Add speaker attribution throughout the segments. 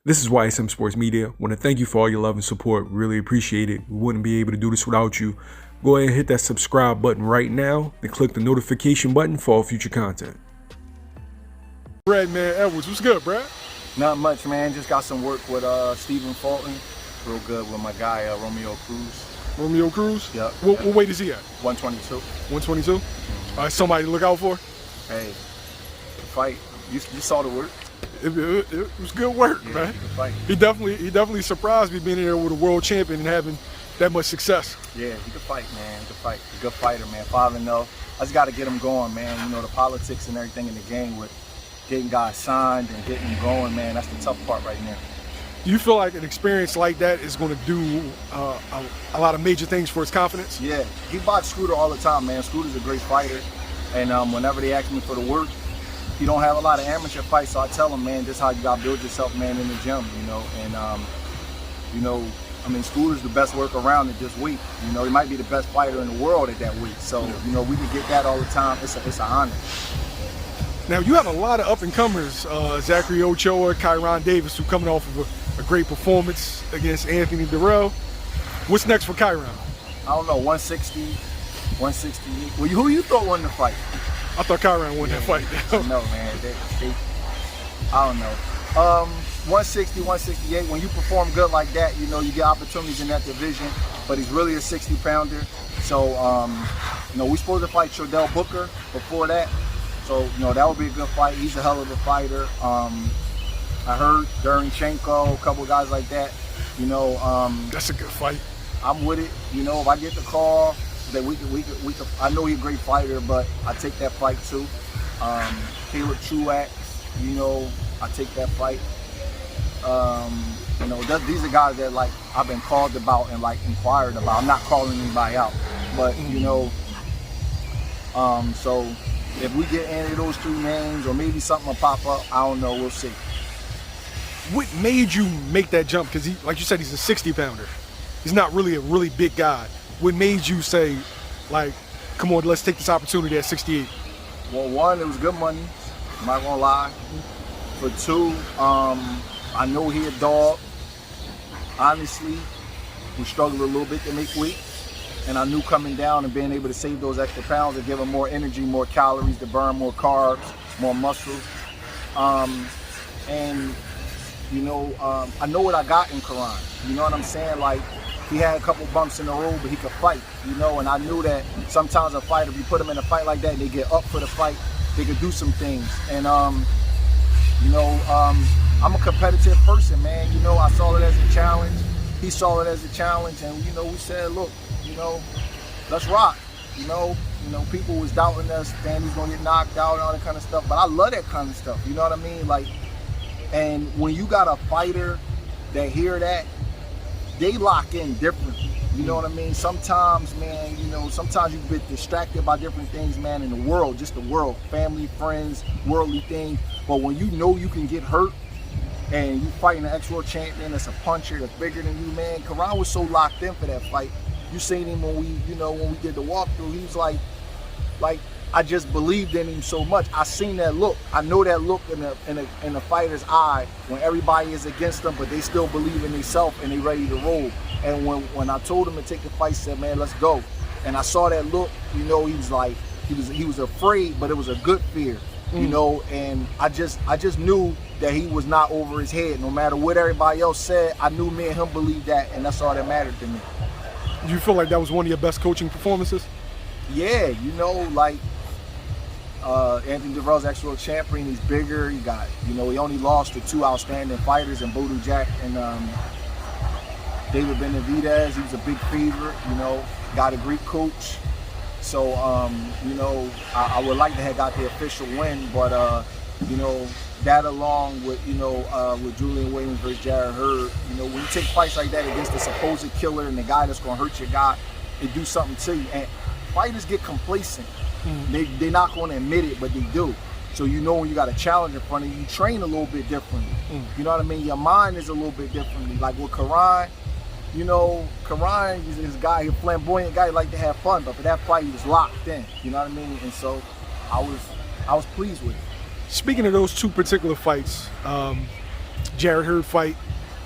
Speaker 1: This is YSM Sports Media. Want to thank you for all your love and support. Really appreciate it. We wouldn't be able to do this without you. Go ahead and hit that subscribe button right now and click the notification button for all future content.
Speaker 2: Breadman Edwards, what's good, Brad?
Speaker 3: Not much, man. Just got some work with Stephen Fulton. Real good with my guy, Romeo Cruz.
Speaker 2: Romeo Cruz?
Speaker 3: Yep.
Speaker 2: What weight is he at?
Speaker 3: 122.
Speaker 2: 122? All right, somebody to look out for?
Speaker 3: Hey, the fight. You saw the work.
Speaker 2: It was good work,
Speaker 3: Yeah,
Speaker 2: man.
Speaker 3: he can fight.
Speaker 2: He definitely surprised me being here with a world champion and having that much success.
Speaker 3: Yeah, he can fight, man. He can fight. He's a good fighter, man. 5-0. I just got to get him going, man. You know, the politics and everything in the game with getting guys signed and getting them going, man. That's the tough part right now.
Speaker 2: Do you feel like an experience like that is going to do a lot of major things for his confidence?
Speaker 3: Yeah, he boxed Scooter all the time, man. Scooter's a great fighter, and whenever they ask me for the work, he don't have a lot of amateur fights, so I tell him, man, this is how you gotta build yourself, man, in the gym, you know. And I mean, Scooter's the best work around at this weight. You know, he might be the best fighter in the world at that weight. So, you know, we can get that all the time. It's an honor.
Speaker 2: Now, you have a lot of up-and-comers, Zachary Ochoa, Kyron Davis, who coming off of a great performance against Anthony Dirrell. What's next for Kyron?
Speaker 3: I don't know, 160, 168. Well, who you thought won the fight?
Speaker 2: I thought Kyron won that fight.
Speaker 3: No, man. I don't know. 160, 168. When you perform good like that, you know, you get opportunities in that division. But he's really a 60-pounder. So, you know, we supposed to fight Jarett Hurd before that. So, you know, that would be a good fight. He's a hell of a fighter. I heard Dirrell, a couple of guys like that. You know,
Speaker 2: that's a good fight.
Speaker 3: I'm with it. You know, if I get the call, that we could. I know he's a great fighter, but I take that fight too. Caleb Truax, you know, I take that fight. You know, these are guys that like I've been called about and like inquired about. I'm not calling anybody out, but you know, so if we get any of those three names, or maybe something will pop up, I don't know. We'll see.
Speaker 2: What made you make that jump? Because he, like you said, he's a 60-pounder. He's not really a really big guy. What made you say, like, come on, let's take this opportunity at 68?
Speaker 3: Well, one, it was good money. I'm not gonna lie. For two, I know he a dog. Honestly, we struggled a little bit to make weight. And I knew coming down and being able to save those extra pounds and give him more energy, more calories to burn, more carbs, more muscles. And, you know, I know what I got in Kyron. You know what I'm saying? Like, he had a couple bumps in the road, but he could fight, you know, and I knew that sometimes a fighter, if you put them in a fight like that and they get up for the fight, they could do some things. And, you know, I'm a competitive person, man. You know, I saw it as a challenge. He saw it as a challenge, and, you know, we said, look, you know, let's rock. You know, people was doubting us, saying he's gonna get knocked out and all that kind of stuff, but I love that kind of stuff, you know what I mean? Like, and when you got a fighter that hear that, they lock in differently. You know what I mean? Sometimes, man, you know, sometimes you get distracted by different things, man, in the world, just the world, family, friends, worldly things. But when you know you can get hurt and you fighting an ex-world champion that's a puncher that's bigger than you, man, Kyron was so locked in for that fight. You seen him when we did the walkthrough, he was like I just believed in him so much. I seen that look. I know that look in the fighter's eye when everybody is against them, but they still believe in themselves and they ready to roll. And when I told him to take the fight, he said, "Man, let's go." And I saw that look. You know, he was like, he was afraid, but it was a good fear. You know, and I just knew that he was not over his head. No matter what everybody else said, I knew me and him believed that, and that's all that mattered to me.
Speaker 2: Do you feel like that was one of your best coaching performances?
Speaker 3: Yeah, you know, like. Anthony Dirrell's ex-world champion. He's bigger. He got, you know, he only lost to two outstanding fighters in Bodo Jack and David Benavidez. He was a big favorite. You know, got a great coach. So, you know, I would like to have got the official win, but you know, that along with, you know, with Julian Williams versus Jarett Hurd. You know, when you take fights like that against the supposed killer and the guy that's gonna hurt your guy, it do something to you. And fighters get complacent. They're not going to admit it, but they do. So you know when you got a challenge in front of you, you train a little bit differently. You know what I mean? Your mind is a little bit differently. Like with Kyron, you know, Kyron is a guy, he's a flamboyant guy, he like to have fun, but for that fight he was locked in. You know what I mean? And so I was pleased with it.
Speaker 2: Speaking of those two particular fights, Jarett Hurd fight,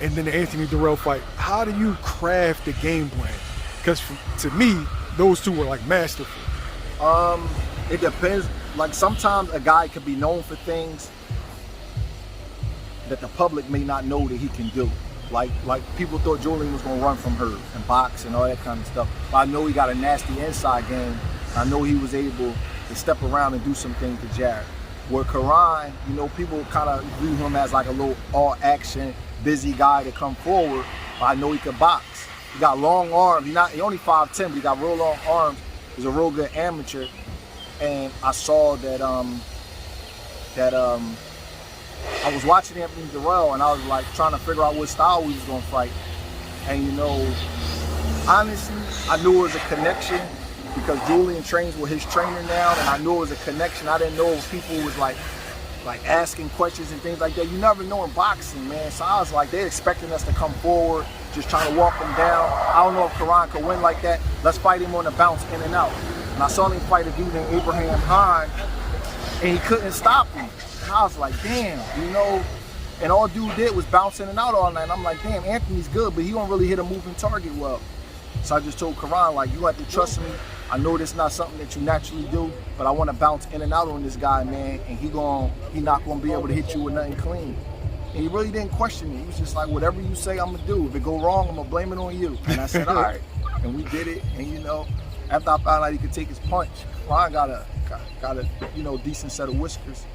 Speaker 2: and then the Anthony Dirrell fight. How do you craft the game plan? Because to me, those two were like masterful.
Speaker 3: It depends. Like sometimes a guy could be known for things that the public may not know that he can do. Like people thought Julian was gonna run from Hurd and box and all that kind of stuff. But I know he got a nasty inside game. I know he was able to step around and do some things to Jarett. Where Kyron, you know, people kind of view him as like a little all-action, busy guy to come forward. But I know he could box. He got long arms. He only 5'10", but he got real long arms. He's a real good amateur. And I saw that I was watching Anthony Dirrell, and I was like trying to figure out what style we was gonna fight. And you know, honestly, I knew it was a connection because Julian trains with his trainer now, and I knew it was a connection. I didn't know if people was like asking questions and things like that. You never know in boxing, man. So I was like, they're expecting us to come forward, just trying to walk them down. I don't know if Kyron could win like that. Let's fight him on the bounce in and out. And I saw him fight a dude named Abraham Hahn, and he couldn't stop him. And I was like, damn, you know. And all dude did was bounce in and out all night. And I'm like, damn, Anthony's good, but he don't really hit a moving target well. So I just told Kyron, like, you have to trust me. I know that's not something that you naturally do, but I want to bounce in and out on this guy, man, and he not gonna be able to hit you with nothing clean. And he really didn't question me. He was just like, whatever you say, I'm gonna do. If it go wrong, I'm gonna blame it on you. And I said, all right. And we did it. And you know, after I found out he could take his punch, Kyron got a you know, decent set of whiskers.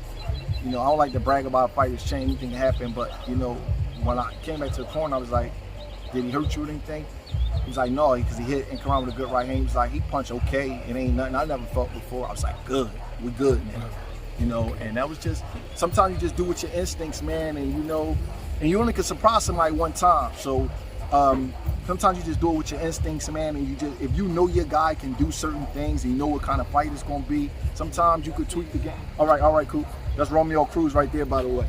Speaker 3: You know, I don't like to brag about a fighter's chain, anything can happen, but you know, when I came back to the corner, I was like, did he hurt you with anything? He was like, no, because he hit and Kyron with a good right hand. He was like, he punched okay. It ain't nothing I never felt before. I was like, good. We good, man. You know, and that was just, sometimes you just do with your instincts, man, and you know, and you only can surprise somebody one time. So sometimes you just do it with your instincts, man, and you just, if you know your guy can do certain things and you know what kind of fight it's going to be, sometimes you could tweak the game. All right, cool. That's Romeo Cruz right there, by the way.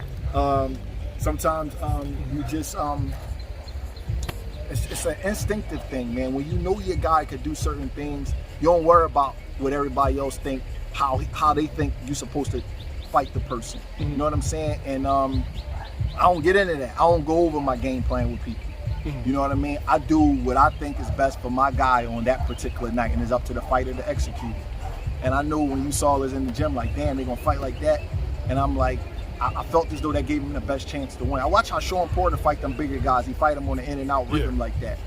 Speaker 3: Sometimes you just, it's an instinctive thing, man. When you know your guy could do certain things, you don't worry about what everybody else think, how they think you're supposed to fight the person. Mm-hmm. You know what I'm saying? And I don't get into that. I don't go over my game plan with people. Mm-hmm. You know what I mean? I do what I think is best for my guy on that particular night, and it's up to the fighter to execute. And I know when you saw us in the gym, like, damn, they gonna fight like that. And I'm like, I felt as though that gave him the best chance to win. I watch how Sean Porter fight them bigger guys. He fight them on the in and out rhythm like that.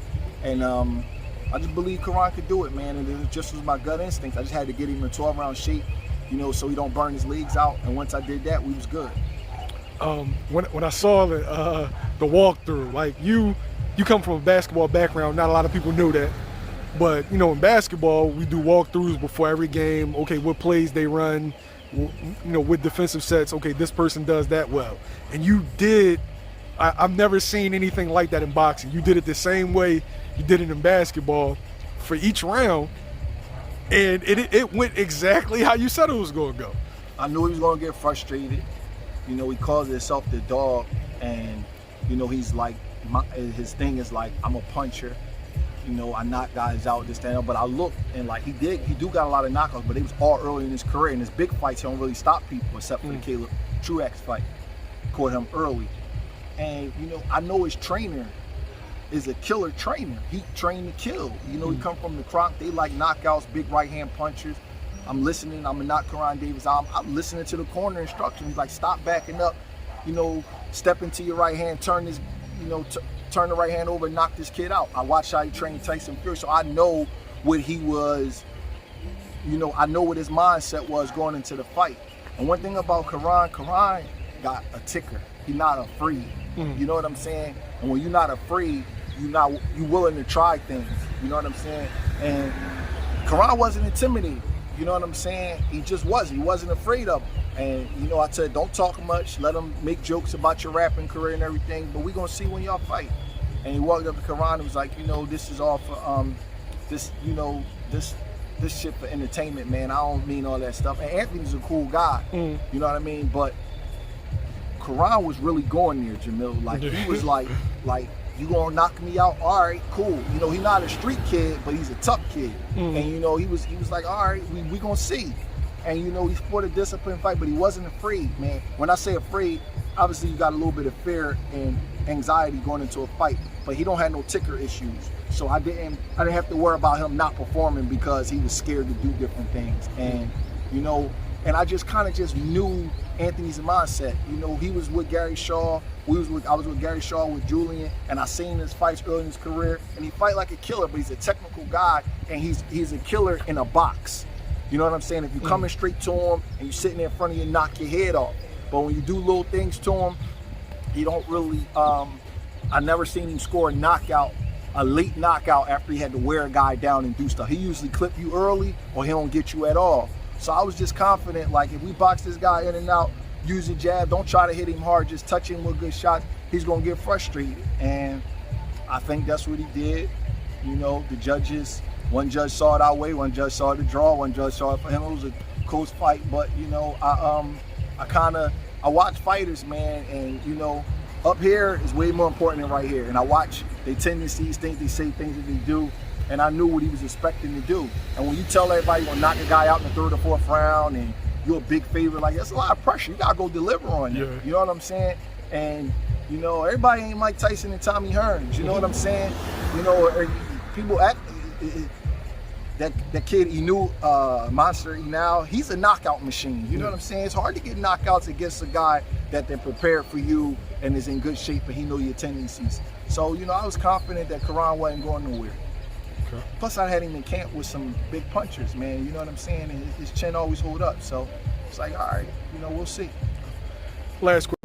Speaker 3: And I just believe Kyron could do it, man. And it just was my gut instinct. I just had to get him in 12-round shape, you know, so he don't burn his legs out. And once I did that, we was good.
Speaker 2: When I saw the walkthrough, like you come from a basketball background. Not a lot of people knew that. But, you know, in basketball, we do walkthroughs before every game. Okay, what plays they run, you know, with defensive sets. Okay, this person does that well. And you did, I've never seen anything like that in boxing. You did it the same way you did it in basketball for each round. And it went exactly how you said it was going to go.
Speaker 3: I knew he was going to get frustrated. You know, he calls himself the dog. And, you know, he's like, his thing is like, I'm a puncher. You know, I knock guys out, this, that, but I look and like he do got a lot of knockouts, but it was all early in his career. In his big fights, he don't really stop people except for the Caleb Truax fight. Caught him early. And, you know, I know his trainer is a killer trainer. He trained to kill. You know, he come from the Croc. They like knockouts, big right hand punchers. I'm listening. I'm gonna knock Kyron Davis out. I'm listening to the corner instructions. Like, stop backing up. You know, step into your right hand, turn this, you know, turn the right hand over and knock this kid out. I watched how he trained Tyson Fury, so I know what he was, you know, I know what his mindset was going into the fight. And one thing about Kyron got a ticker. He's not afraid. You know what I'm saying? And when you're not afraid, you willing to try things. You know what I'm saying? And Kyron wasn't intimidated. You know what I'm saying? He just wasn't. He wasn't afraid of him. And, you know, I said, don't talk much. Let him make jokes about your rapping career and everything. But we're going to see when y'all fight. And he walked up to Kyron and was like, you know, this is all for, this shit for entertainment, man. I don't mean all that stuff. And Anthony's a cool guy. You know what I mean? But Kyron was really going there, Jamil. Like, he was like, you gonna knock me out? All right, cool. You know, he's not a street kid, but he's a tough kid. And, you know, he was like, all right, we gonna see. And, you know, he fought a disciplined fight, but he wasn't afraid, man. When I say afraid, obviously you got a little bit of fear and anxiety going into a fight, but he don't have no ticker issues. So I didn't have to worry about him not performing because he was scared to do different things. And, you know, and I just kind of just knew Anthony's mindset. You know, he was with Gary Shaw. I was with Gary Shaw with Julian, and I seen his fights early in his career, and he fight like a killer, but he's a technical guy, and he's a killer in a box. You know what I'm saying? If you coming straight to him and you sitting there in front of you, knock your head off. But when you do little things to him, he don't really. I never seen him score a late knockout after he had to wear a guy down and do stuff. He usually clip you early, or he don't get you at all. So I was just confident, like, if we box this guy in and out, use a jab, don't try to hit him hard, just touch him with good shots, he's gonna get frustrated. And I think that's what he did. You know, the judges, one judge saw it our way, one judge saw it a draw, one judge saw it for him. It was a close fight, but you know, I watch fighters, man, and you know, up here is way more important than right here. And I watch their tendencies, things they say, things that they do. And I knew what he was expecting to do. And when you tell everybody you're gonna knock a guy out in the 3rd or 4th round and you're a big favorite, like, that's a lot of pressure. You gotta go deliver on it. You know what I'm saying? And you know, everybody ain't Mike Tyson and Tommy Hearns. You know what I'm saying? You know, people act. That kid, he knew Monster now. He's a knockout machine. You know what I'm saying? It's hard to get knockouts against a guy that they're prepared for you and is in good shape, and he know your tendencies. So you know, I was confident that Kyron wasn't going nowhere. Okay. Plus, I had him in camp with some big punchers, man. You know what I'm saying? And his chin always hold up. So it's like, all right, you know, we'll see.
Speaker 2: Last question.